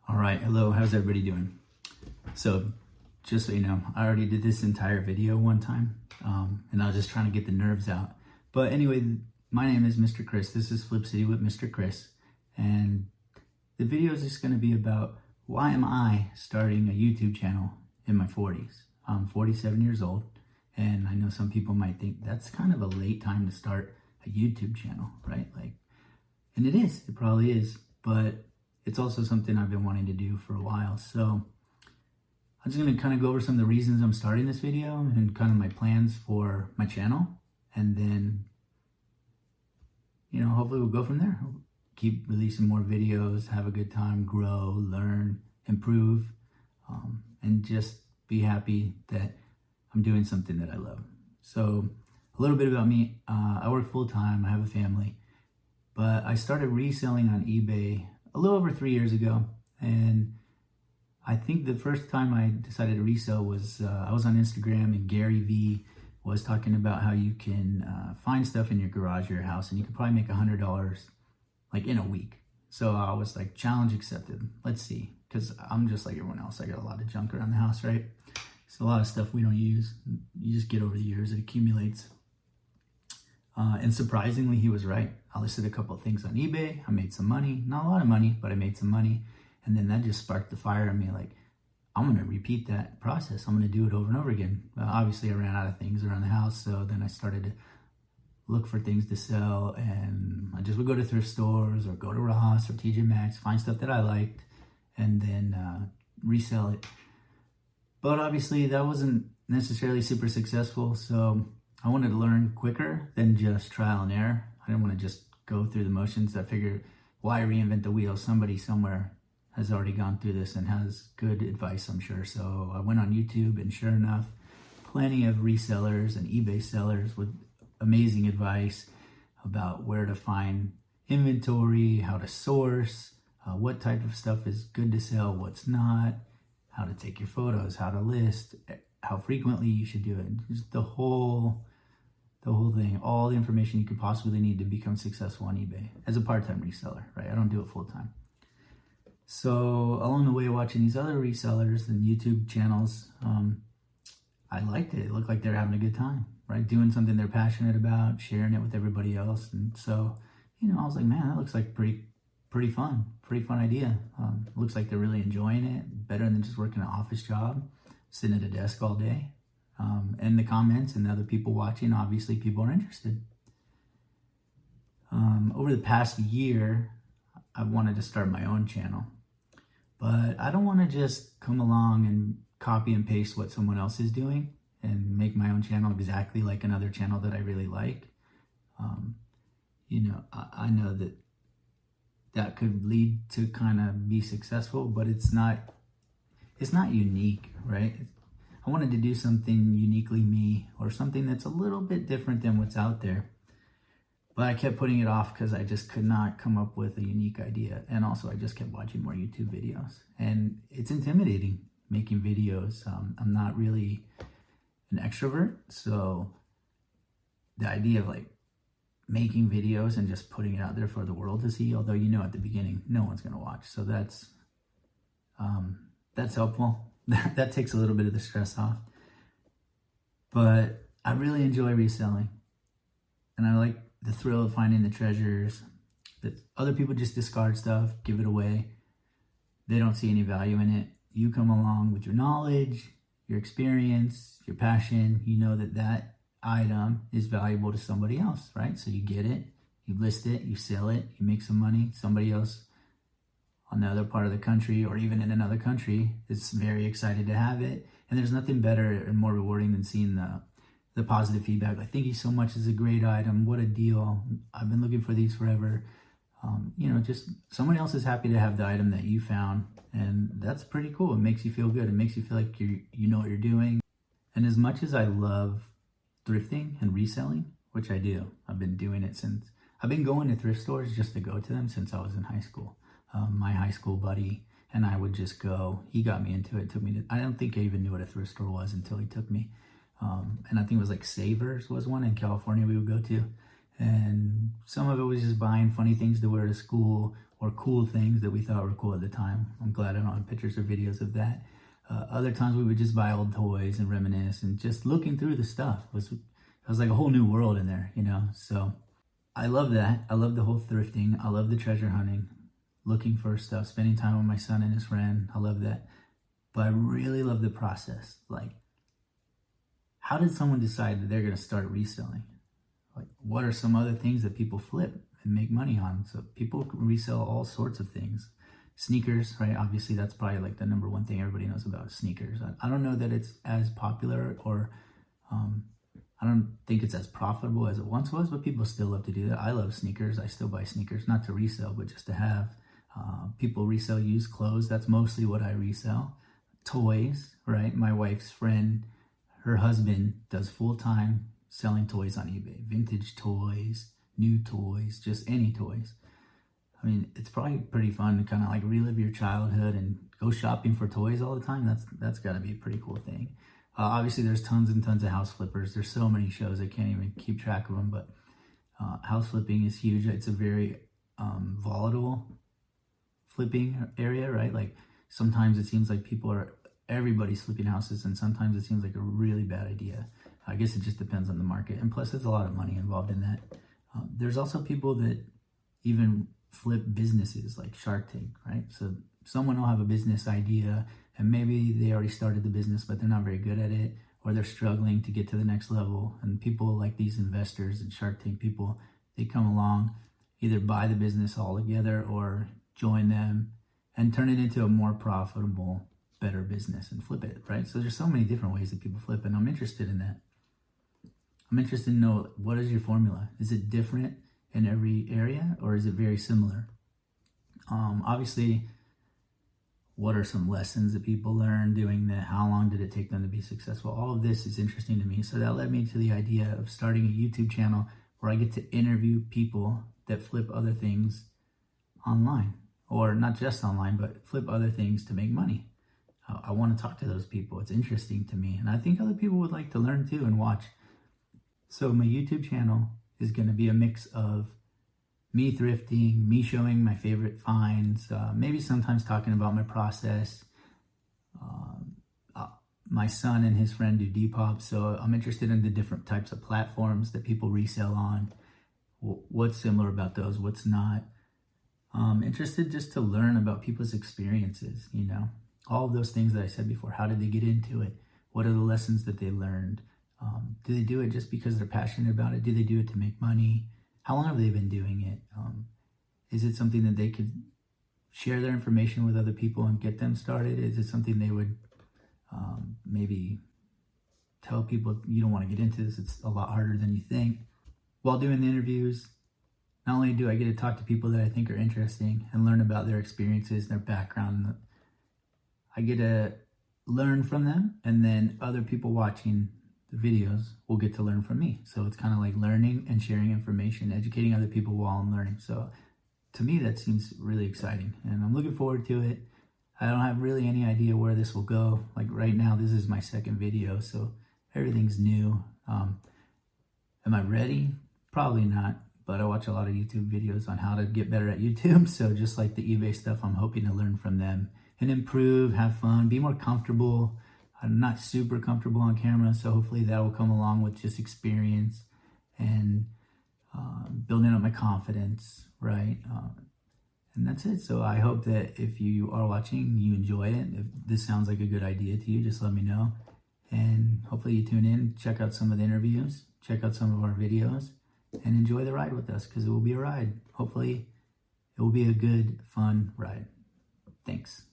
All right, hello, how's everybody doing? So, just so you know, I already did this entire video one time, and I was just trying to get the nerves out. But anyway, my name is Mr. Chris. This is Flip City with Mr. Chris, and the video is just going to be about why am I starting a YouTube channel in my 40s. I'm 47 years old, and I know some people might think that's kind of a late time to start a YouTube channel, right? And it is, it probably is, but it's also something I've been wanting to do for a while. So I'm just going to kind of go over some of the reasons I'm starting this video and kind of my plans for my channel. And then, hopefully we'll go from there. Keep releasing more videos, have a good time, grow, learn, improve, and just be happy that I'm doing something that I love. So a little bit about me. I work full time. I have a family, but I started reselling on eBay a little over 3 years ago. And I think the first time I decided to resell was, I was on Instagram and Gary V was talking about how you can find stuff in your garage or your house and you can probably make $100 like in a week. So I was like, challenge accepted. Let's see. Cause I'm just like everyone else. I got a lot of junk around the house, right? It's a lot of stuff we don't use. You just get over the years, it accumulates. And surprisingly, he was right. I listed a couple of things on eBay. I made some money, not a lot of money, but I made some money. And then that just sparked the fire in me. Like, I'm going to repeat that process. I'm going to do it over and over again. Obviously, I ran out of things around the house. So then I started to look for things to sell. And I just would go to thrift stores or go to Ross or TJ Maxx, find stuff that I liked, and then resell it. But obviously, that wasn't necessarily super successful. So I wanted to learn quicker than just trial and error. I didn't want to just go through the motions. I figured, why reinvent the wheel? Somebody somewhere has already gone through this and has good advice, I'm sure. So I went on YouTube, and sure enough, plenty of resellers and eBay sellers with amazing advice about where to find inventory, how to source, what type of stuff is good to sell, what's not, how to take your photos, how to list, how frequently you should do it. Just the whole thing, all the information you could possibly need to become successful on eBay as a part-time reseller, right? I don't do it full-time. So along the way, watching these other resellers and YouTube channels, I liked it. It looked like they're having a good time, right? Doing something they're passionate about, sharing it with everybody else. And so, I was like, man, that looks like pretty fun idea. Looks like they're really enjoying it, better than just working an office job, sitting at a desk all day. And the comments and the other people watching, obviously people are interested. Over the past year, I wanted to start my own channel, but I don't want to just come along and copy and paste what someone else is doing and make my own channel exactly like another channel that I really like. I know that could lead to kind of be successful, but it's not unique, right? I wanted to do something uniquely me, or something that's a little bit different than what's out there. But I kept putting it off because I just could not come up with a unique idea. And also I just kept watching more YouTube videos. And it's intimidating making videos. I'm not really an extrovert. So the idea of like making videos and just putting it out there for the world to see, although at the beginning, no one's going to watch. So that's helpful. That takes a little bit of the stress off. But I really enjoy reselling. And I like the thrill of finding the treasures that other people just discard stuff, give it away. They don't see any value in it. You come along with your knowledge, your experience, your passion. You know that item is valuable to somebody else, right? So you get it, you list it, you sell it, you make some money. Somebody else on the other part of the country, or even in another country, is very excited to have it. And there's nothing better and more rewarding than seeing the positive feedback. Like, thank you so much. It's a great item. What a deal. I've been looking for these forever. Just someone else is happy to have the item that you found. And that's pretty cool. It makes you feel good. It makes you feel like you know what you're doing. And as much as I love thrifting and reselling, which I do, I've been doing it since, I've been going to thrift stores just to go to them since I was in high school. My high school buddy and I would just go. He got me into it, took me to, I don't think I even knew what a thrift store was until he took me. And I think it was like Savers was one in California we would go to. And some of it was just buying funny things to wear to school, or cool things that we thought were cool at the time. I'm glad I don't have pictures or videos of that. Other times we would just buy old toys and reminisce, and just looking through the stuff was like a whole new world in there, you know? So I love that. I love the whole thrifting. I love the treasure hunting, looking for stuff, spending time with my son and his friend. I love that. But I really love the process. Like, how did someone decide that they're going to start reselling? Like, what are some other things that people flip and make money on? So people resell all sorts of things. Sneakers, right? Obviously, that's probably like the number one thing everybody knows about, sneakers. I don't know that it's as popular, or I don't think it's as profitable as it once was, but people still love to do that. I love sneakers. I still buy sneakers, not to resell, but just to have. People resell used clothes. That's mostly what I resell. Toys, right? My wife's friend, her husband does full-time selling toys on eBay. Vintage toys, new toys, just any toys. I mean, it's probably pretty fun to kind of like relive your childhood and go shopping for toys all the time. That's got to be a pretty cool thing. Obviously, there's tons and tons of house flippers. There's so many shows, I can't even keep track of them, but house flipping is huge. It's a very volatile flipping area, right? Like, sometimes it seems like everybody's flipping houses, and sometimes it seems like a really bad idea. I guess it just depends on the market. And plus, there's a lot of money involved in that. There's also people that even flip businesses, like Shark Tank, right? So someone will have a business idea, and maybe they already started the business, but they're not very good at it, or they're struggling to get to the next level. And people like these investors and Shark Tank people, they come along, either buy the business altogether or join them and turn it into a more profitable, better business and flip it, right? So there's so many different ways that people flip, and I'm interested in that. I'm interested to know, what is your formula? Is it different in every area, or is it very similar? Obviously, what are some lessons that people learn doing that? How long did it take them to be successful? All of this is interesting to me. So that led me to the idea of starting a YouTube channel where I get to interview people that flip other things online, or not just online, but flip other things to make money. I want to talk to those people. It's interesting to me, and I think other people would like to learn too and watch. So my YouTube channel is going to be a mix of me thrifting, me showing my favorite finds, maybe sometimes talking about my process. My son and his friend do Depop, so I'm interested in the different types of platforms that people resell on. What's similar about those, what's not. Interested just to learn about people's experiences, you know. All of those things that I said before. How did they get into it? What are the lessons that they learned? Do they do it just because they're passionate about it? Do they do it to make money? How long have they been doing it? Is it something that they could share their information with other people and get them started? Is it something they would maybe tell people, you don't want to get into this, it's a lot harder than you think? While doing the interviews, not only do I get to talk to people that I think are interesting and learn about their experiences, their background, I get to learn from them, and then other people watching the videos will get to learn from me. So it's kind of like learning and sharing information, educating other people while I'm learning. So to me, that seems really exciting, and I'm looking forward to it. I don't have really any idea where this will go. Like right now, this is my second video, so everything's new. Am I ready? Probably not, but I watch a lot of YouTube videos on how to get better at YouTube. So just like the eBay stuff, I'm hoping to learn from them and improve, have fun, be more comfortable. I'm not super comfortable on camera, so hopefully that will come along with just experience and building up my confidence, right? And that's it. So I hope that if you are watching, you enjoy it. If this sounds like a good idea to you, just let me know. And hopefully you tune in, check out some of the interviews, check out some of our videos, and enjoy the ride with us, because it will be a ride. Hopefully it will be a good, fun ride. Thanks.